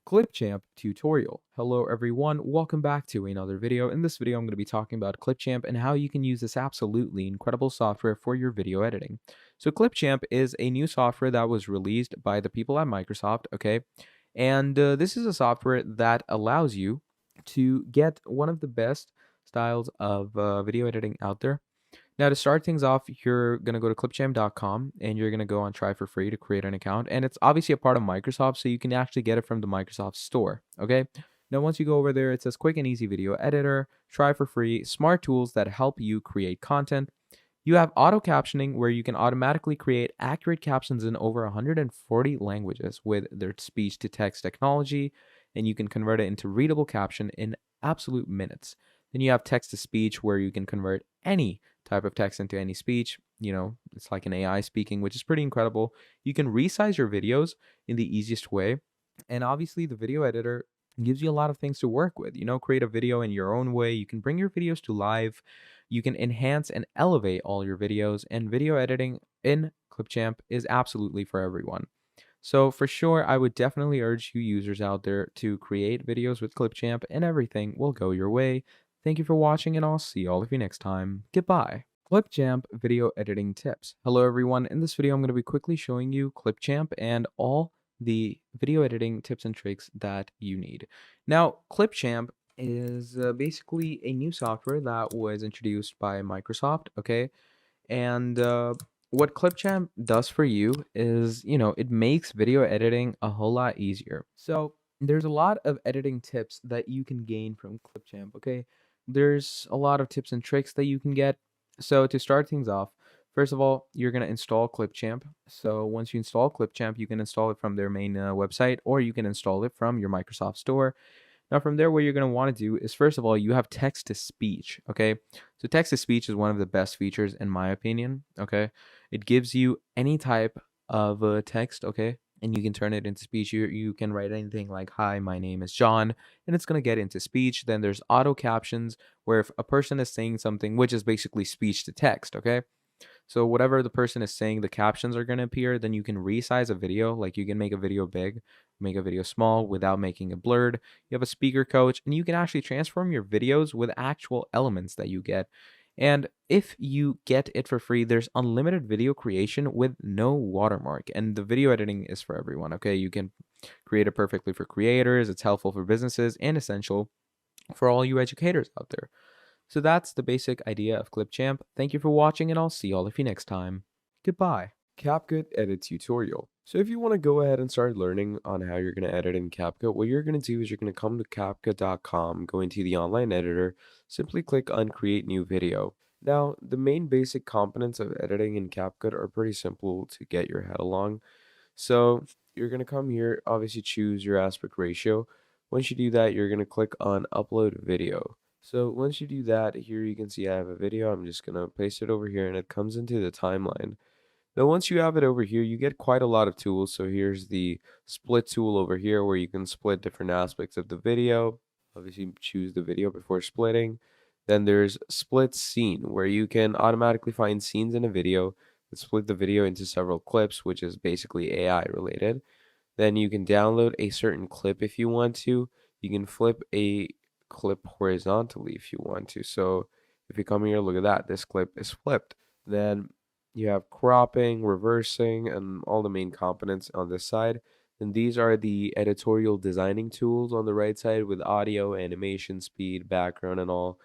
Clipchamp tutorial. Hello everyone, welcome back to another video. In this video I'm going to be talking about Clipchamp and how you can use this absolutely incredible software for your video editing. So Clipchamp is a new software that was released by the people at Microsoft, okay? And this is a software that allows you to get one of the best styles of video editing out there. Now, to start things off, you're going to go to clipchamp.com and you're going to go on try for free to create an account. And it's obviously a part of Microsoft, so you can actually get it from the Microsoft store. Okay. Now, once you go over there, it says quick and easy video editor, try for free, smart tools that help you create content. You have auto captioning where you can automatically create accurate captions in over 140 languages with their speech to text technology, and you can convert it into readable caption in absolute minutes. Then you have text to speech where you can convert any type of text into any speech. It's like an AI speaking, which is pretty incredible. You can resize your videos in the easiest way. And obviously, the video editor gives you a lot of things to work with. Create a video in your own way. You can bring your videos to live. You can enhance and elevate all your videos. And video editing in Clipchamp is absolutely for everyone. So for sure, I would definitely urge you users out there to create videos with Clipchamp and everything will go your way. Thank you for watching and I'll see all of you next time. Goodbye. Clipchamp video editing tips. Hello everyone. In this video, I'm going to be quickly showing you Clipchamp and all the video editing tips and tricks that you need. Now, Clipchamp is basically a new software that was introduced by Microsoft, okay? And what Clipchamp does for you is, it makes video editing a whole lot easier. So there's a lot of editing tips that you can gain from Clipchamp, okay? There's a lot of tips and tricks that you can get. So to start things off, first of all, you're going to install Clipchamp. So once you install Clipchamp, you can install it from their main website, or you can install it from your Microsoft Store. Now from there, what you're going to want to do is, first of all, you have text to speech, okay? So text to speech is one of the best features in my opinion, okay? It gives you any type of text, okay? And you can turn it into speech. You can write anything like, hi, my name is John, and it's going to get into speech. Then there's auto captions, where if a person is saying something, which is basically speech to text, okay? So whatever the person is saying, the captions are going to appear. Then you can resize a video. Like you can make a video big, make a video small without making it blurred. You have a speaker coach, and you can actually transform your videos with actual elements that you get. And if you get it for free, there's unlimited video creation with no watermark. And the video editing is for everyone, okay? You can create it perfectly for creators. It's helpful for businesses and essential for all you educators out there. So that's the basic idea of Clipchamp. Thank you for watching, and I'll see all of you next time. Goodbye. CapCut Edit Tutorial. So if you want to go ahead and start learning on how you're going to edit in CapCut, what you're going to do is you're going to come to CapCut.com, go into the online editor, simply click on Create New Video. Now, the main basic components of editing in CapCut are pretty simple to get your head along. So you're going to come here, obviously choose your aspect ratio. Once you do that, you're going to click on Upload Video. So once you do that, here you can see I have a video. I'm just going to paste it over here and it comes into the timeline. Now, once you have it over here, you get quite a lot of tools. So here's the split tool over here where you can split different aspects of the video. Obviously, choose the video before splitting. Then there's split scene where you can automatically find scenes in a video and split the video into several clips, which is basically AI related. Then you can download a certain clip if you want to. You can flip a clip horizontally if you want to. So if you come here, look at that, this clip is flipped. Then you have cropping, reversing, and all the main components on this side. And these are the editorial designing tools on the right side with audio, animation, speed, background, and all.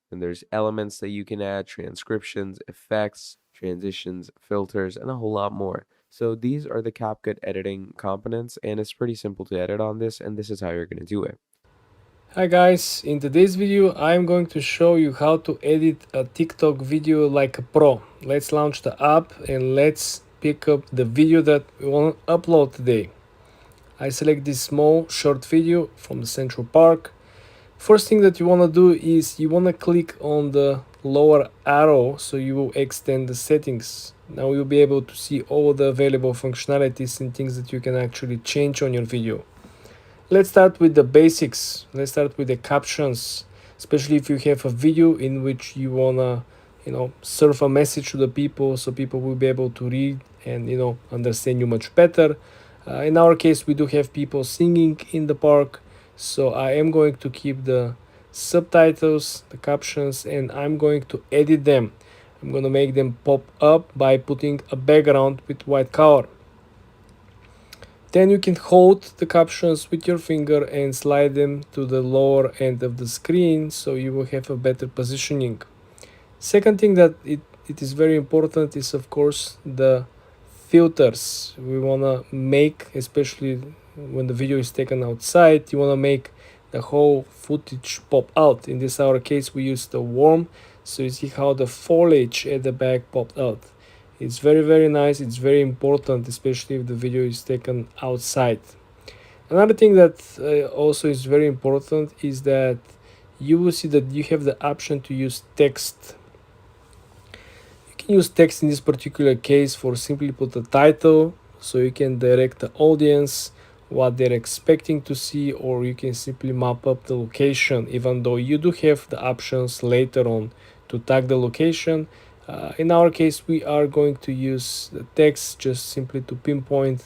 And there's elements that you can add, transcriptions, effects, transitions, filters, and a whole lot more. So these are the CapCut editing components, and it's pretty simple to edit on this, and this is how you're going to do it. Hi guys, in today's video I'm going to show you how to edit a TikTok video like a pro. Let's launch the app and let's pick up the video that we want to upload today. I select this small short video from the Central Park. First thing that you want to do is you want to click on the lower arrow so you will extend the settings. Now you'll be able to see all the available functionalities and things that you can actually change on your video. Let's start with the basics. Let's start with the captions, especially if you have a video in which you wanna, serve a message to the people so people will be able to read and, understand you much better. In our case, we do have people singing in the park, so I am going to keep the subtitles, the captions, and I'm going to edit them. I'm going to make them pop up by putting a background with white color. Then you can hold the captions with your finger and slide them to the lower end of the screen, so you will have a better positioning. Second thing that it is very important is, of course, the filters we want to make, especially when the video is taken outside. You want to make the whole footage pop out. In this our case, we use the worm, so you see how the foliage at the back popped out. It's very nice. It's very important, especially if the video is taken outside. Another thing that also is very important is that you will see that you have the option to use text. You can use text in this particular case for simply put a title, so you can direct the audience what they're expecting to see, or you can simply map up the location, even though you do have the options later on to tag the location. In our case, we are going to use the text just simply to pinpoint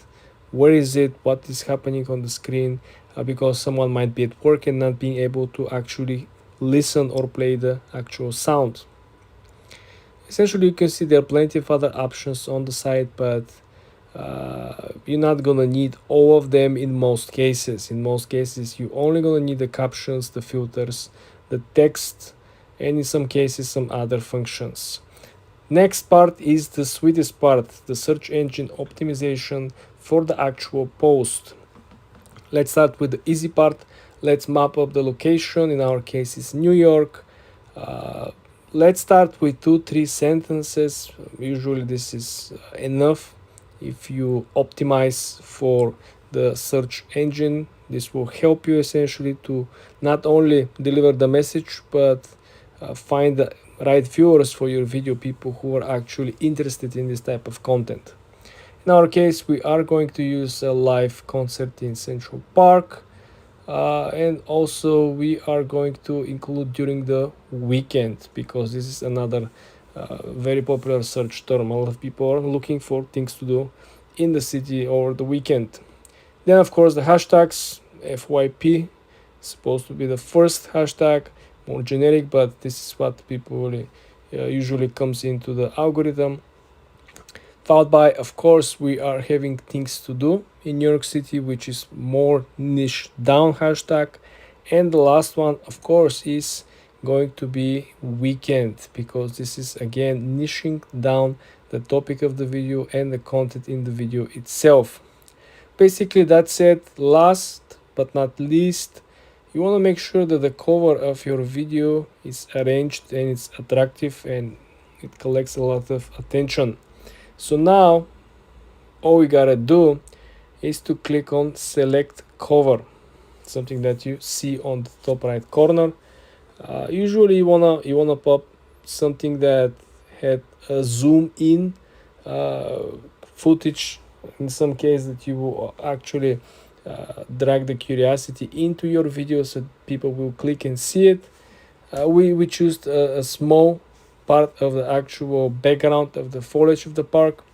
where is it, what is happening on the screen, because someone might be at work and not being able to actually listen or play the actual sound. Essentially, you can see there are plenty of other options on the site, but you're not gonna need all of them in most cases. In most cases, you're only gonna need the captions, the filters, the text, and in some cases some other functions. Next part is the sweetest part, the search engine optimization for the actual post. Let's start with the easy part. Let's map up the location. In our case, it's New York. Let's start with 2-3 sentences. Usually this is enough. If you optimize for the search engine, this will help you essentially to not only deliver the message, but find the right viewers for your video, people who are actually interested in this type of content. In our case, we are going to use a live concert in Central Park, and also we are going to include during the weekend, because this is another very popular search term. A lot of people are looking for things to do in the city over the weekend. Then of course the hashtags, FYP is supposed to be the first hashtag, more generic, but this is what people usually comes into the algorithm. Followed by, of course, we are having things to do in New York City, which is more niche down hashtag. And the last one, of course, is going to be weekend, because this is again niching down the topic of the video and the content in the video itself. Basically, that's it. Last but not least, you want to make sure that the cover of your video is arranged and it's attractive and it collects a lot of attention. So now all we gotta do is to click on select cover, something that you see on the top right corner. Usually you wanna pop something that had a zoom in footage. In some case that you will actually drag the curiosity into your video so people will click and see it. We choose a small part of the actual background of the foliage of the park.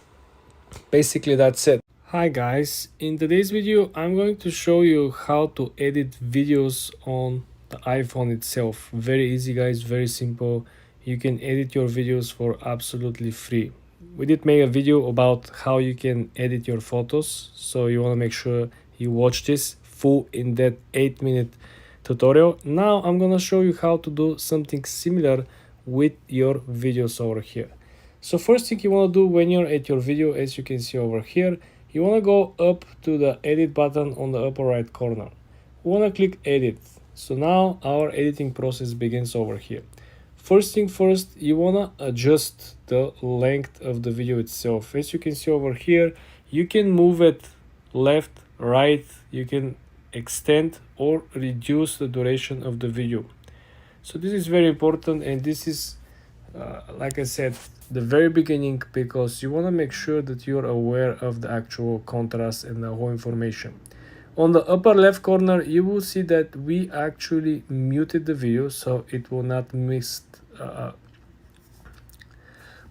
Basically, that's it. Hi guys, in today's video I'm going to show you how to edit videos on the iPhone itself. Very easy guys, very simple. You can edit your videos for absolutely free. We did make a video about how you can edit your photos, so you want to make sure you watch this full in that 8-minute tutorial. Now I'm gonna show you how to do something similar with your videos over here. So first thing you want to do when you're at your video, as you can see over here, you want to go up to the edit button on the upper right corner. You want to click edit. So now our editing process begins over here. First thing first, you want to adjust the length of the video itself. As you can see over here, you can move it left, right, you can extend or reduce the duration of the video. So this is very important, and this is like I said, the very beginning, because you want to make sure that you're aware of the actual contrast and the whole information. On the upper left corner, you will see that we actually muted the video, so it will not miss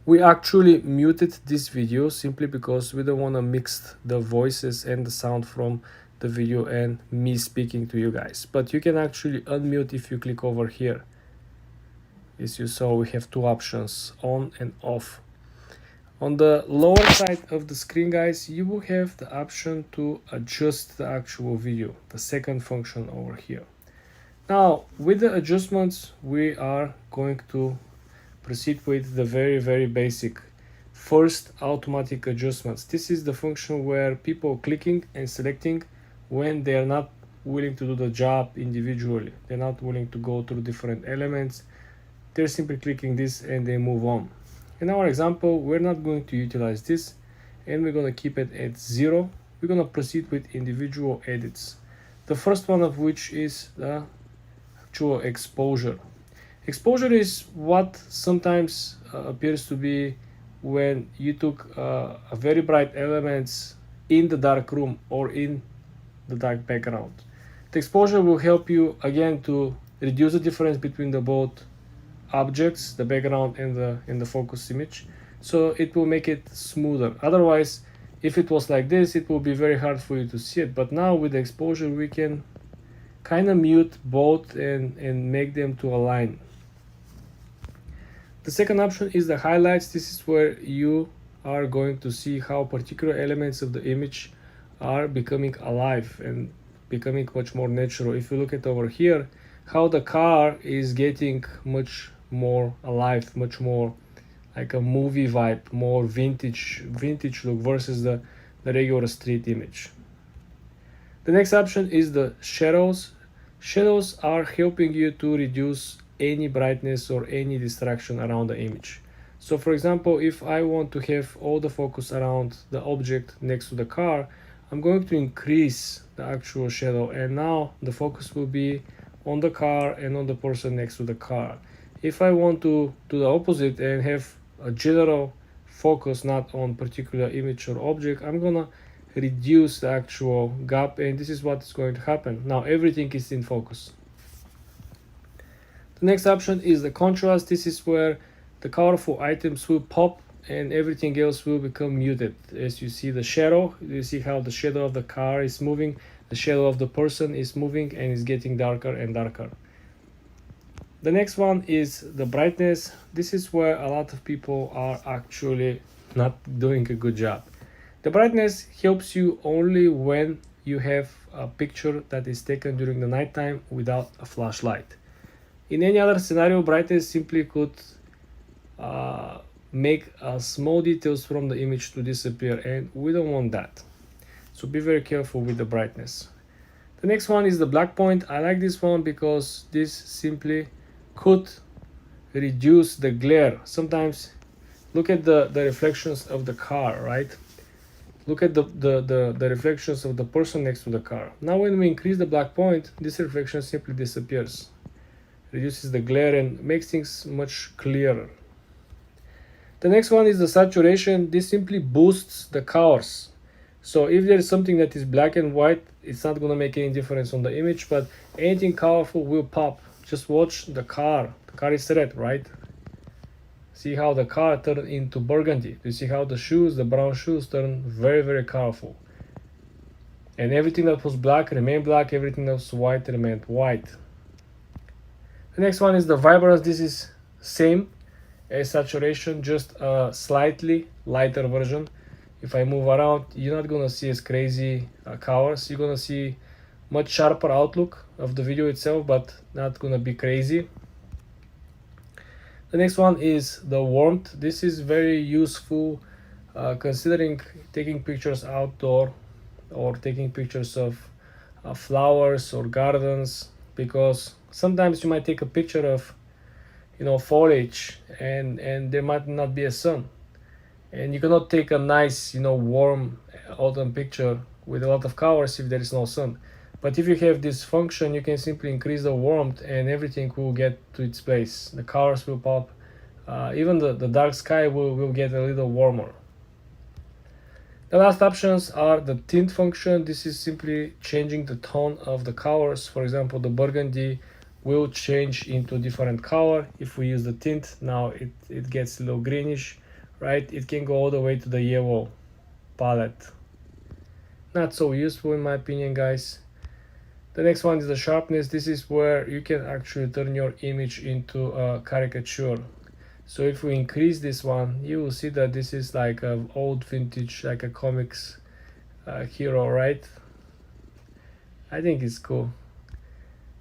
We actually muted this video simply because we don't want to mix the voices and the sound from the video and me speaking to you guys. But you can actually unmute if you click over here. As you saw, we have two options, on and off. On the lower side of the screen, guys, you will have the option to adjust the actual video, the second function over here. Now, with the adjustments, we are going to proceed with the very basic first automatic adjustments. This is the function where people clicking and selecting when they are not willing to do the job individually. They're not willing to go through different elements. They're simply clicking this and they move on. In our example, we're not going to utilize this and we're going to keep it at 0. We're going to proceed with individual edits. The first one of which is the actual exposure. Exposure is what sometimes appears to be when you took a very bright elements in the dark room or in the dark background. The exposure will help you again to reduce the difference between the both objects, the background and the focus image, so it will make it smoother. Otherwise, if it was like this, it will be very hard for you to see it. But now with the exposure, we can kind of mute both and make them to align. The second option is the highlights. This is where you are going to see how particular elements of the image are becoming alive and becoming much more natural. If you look at over here, how the car is getting much more alive, much more like a movie vibe, more vintage look versus the regular street image. The next option is the shadows. Shadows are helping you to reduce any brightness or any distraction around the image. So for example, if I want to have all the focus around the object next to the car, I'm going to increase the actual shadow, and now the focus will be on the car and on the person next to the car. If I want to do the opposite and have a general focus not on particular image or object, I'm gonna reduce the actual gap, and this is what is going to happen. Now everything is in focus. The next option is the contrast. This is where the colorful items will pop and everything else will become muted. As you see the shadow, you see how the shadow of the car is moving, the shadow of the person is moving and is getting darker and darker. The next one is the brightness. This is where a lot of people are actually not doing a good job. The brightness helps you only when you have a picture that is taken during the nighttime without a flashlight. In any other scenario, brightness simply could make small details from the image to disappear, and we don't want that. So be very careful with the brightness. The next one is the black point. I like this one because this simply could reduce the glare. Sometimes look at the reflections of the car, right? Look at the reflections of the person next to the car. Now when we increase the black point, this reflection simply disappears, reduces the glare and makes things much clearer. The next one is the saturation. This simply boosts the colors. So if there is something that is black and white, it's not going to make any difference on the image, but anything colorful will pop. Just watch the car. The car is red, right? See how the car turned into burgundy. You see how the shoes, the brown shoes, turn very colorful. And everything that was black remained black, everything that was white remained white. The next one is the vibrance. This is same as saturation, just a slightly lighter version. If I move around, you're not gonna see as crazy colors. You're gonna see much sharper outlook of the video itself, but not gonna be crazy. The next one is the warmth. This is very useful considering taking pictures outdoor or taking pictures of flowers or gardens, because sometimes you might take a picture of foliage and there might not be a sun, and you cannot take a nice warm autumn picture with a lot of colors if there is no sun. But if you have this function, you can simply increase the warmth and everything will get to its place. The colors will pop, even the dark sky will get a little warmer. The last options are the tint function. This is simply changing the tone of the colors. For example, the burgundy will change into different color if we use the tint. Now it gets a little greenish. right? It can go all the way to the yellow palette. Not so useful in my opinion, guys. The next one is the sharpness. This is where you can actually turn your image into a caricature. So if we increase this one, you will see that this is like an old vintage, like a comics hero, right? I think it's cool.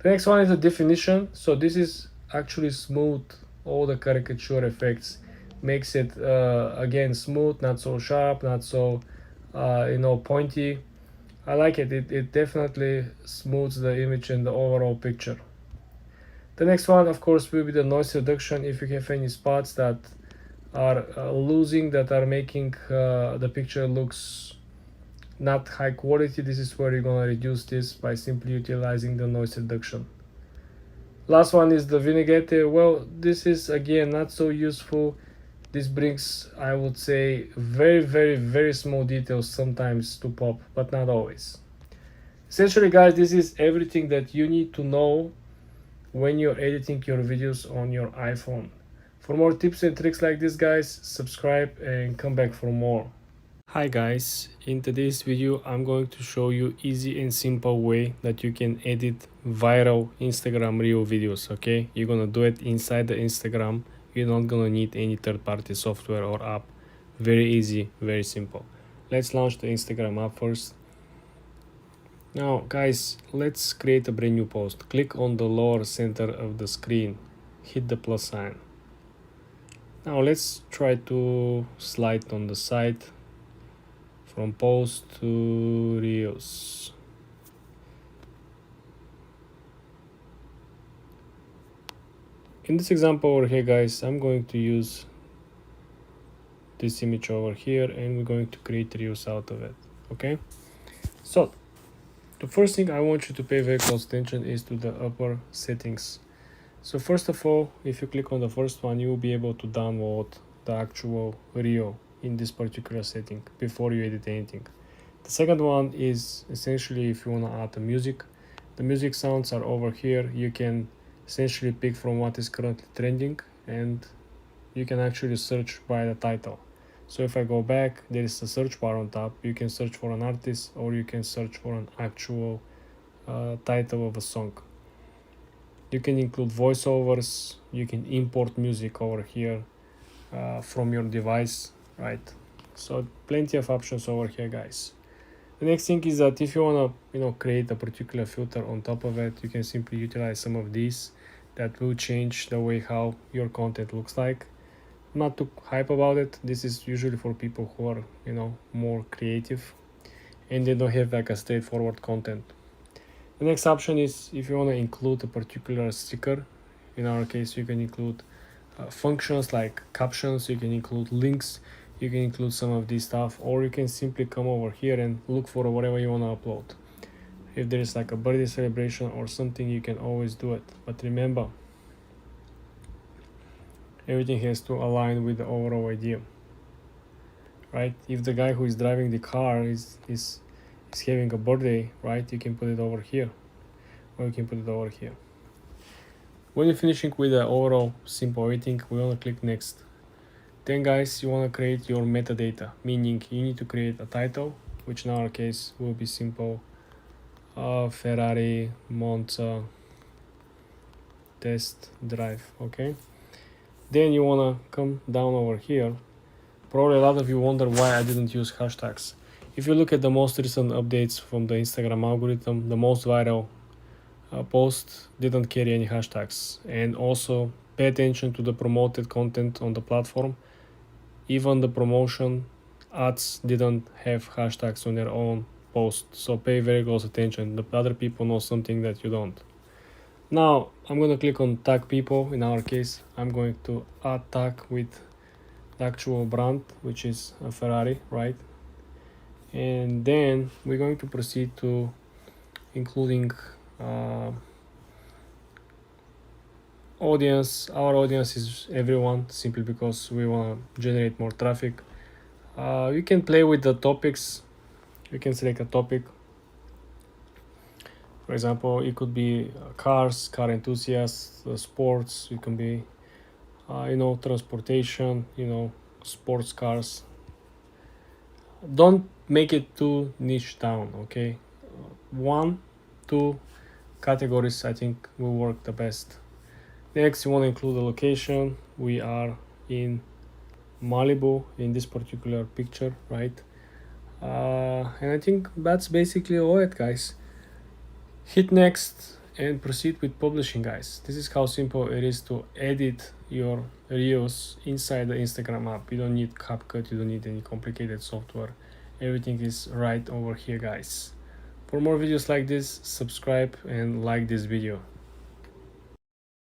The next one is the definition. So this is actually smooth all the caricature effects. Makes it again smooth, not so sharp, not so pointy. I like it. It definitely smooths the image and the overall picture. The next one, of course, will be the noise reduction. If you have any spots that are losing, that are making the picture looks not high quality, this is where you're gonna reduce this by simply utilizing the noise reduction. Last one is the vignette. Well, this is again not so useful. This brings, I would say, very small details sometimes to pop, but not always. Essentially, guys, this is everything that you need to know when you're editing your videos on your iPhone. For more tips and tricks like this, guys, subscribe and come back for more. Hi guys, in today's video I'm going to show you easy and simple way that you can edit viral Instagram reel videos, okay? You're gonna do it inside the Instagram. You're not gonna need any third-party software or app. Very easy, very simple. Let's launch the Instagram app first. Now guys, let's create a brand new post. Click on the lower center of the screen, hit the plus sign. Now let's try to slide on the side from post to reels. In this example over here, guys, I'm going to use this image over here and we're going to create reels out of it. Okay, so the first thing I want you to pay very close attention is to the upper settings. So first of all, if you click on the first one, you will be able to download the actual reel in this particular setting before you edit anything. The second one is essentially if you want to add the music sounds are over here. You can essentially pick from what is currently trending and you can actually search by the title. So if I go back, there is a search bar on top. You can search for an artist or you can search for an actual title of a song. You can include voiceovers, you can import music over here from your device, right? So plenty of options over here, guys. The next thing is that if you want to create a particular filter on top of it, you can simply utilize some of these that will change the way how your content looks like. Not too hype about it. This is usually for people who are more creative and they don't have like a straightforward content. The next option is if you want to include a particular sticker. In our case, you can include functions like captions, you can include links, you can include some of this stuff, or you can simply come over here and look for whatever you want to upload. If there is like a birthday celebration or something, you can always do it. But remember, everything has to align with the overall idea, right? If the guy who is driving the car is having a birthday, right, you can put it over here, or you can put it over here. When you're finishing with the overall simple editing, we want to click next. Then guys, you want to create your metadata, meaning you need to create a title, which in our case will be simple Ferrari Monza test drive. Okay, then you want to come down over here. Probably a lot of you wonder why I didn't use hashtags. If you look at the most recent updates from the Instagram algorithm, the most viral post didn't carry any hashtags. And also pay attention to the promoted content on the platform. Even the promotion ads didn't have hashtags on their own post, so pay very close attention. The other people know something that you don't. Now I'm going to click on tag people. In our case, I'm going to add tag with the actual brand, which is a Ferrari, right? And then we're going to proceed to including audience. Our audience is everyone, simply because we want to generate more traffic. You can play with the topics. You can select a topic. For example, it could be cars, car enthusiasts, sports. It can be transportation, sports cars. Don't make it too niche down, okay? 1, 2 categories I think will work the best. Next, you want to include the location. We are in Malibu in this particular picture, right? And I think that's basically all it, guys. Hit next and proceed with publishing, guys. This is how simple it is to edit your reels inside the Instagram app. You don't need CapCut, you don't need any complicated software. Everything is right over here, guys. For more videos like this, subscribe and like this video.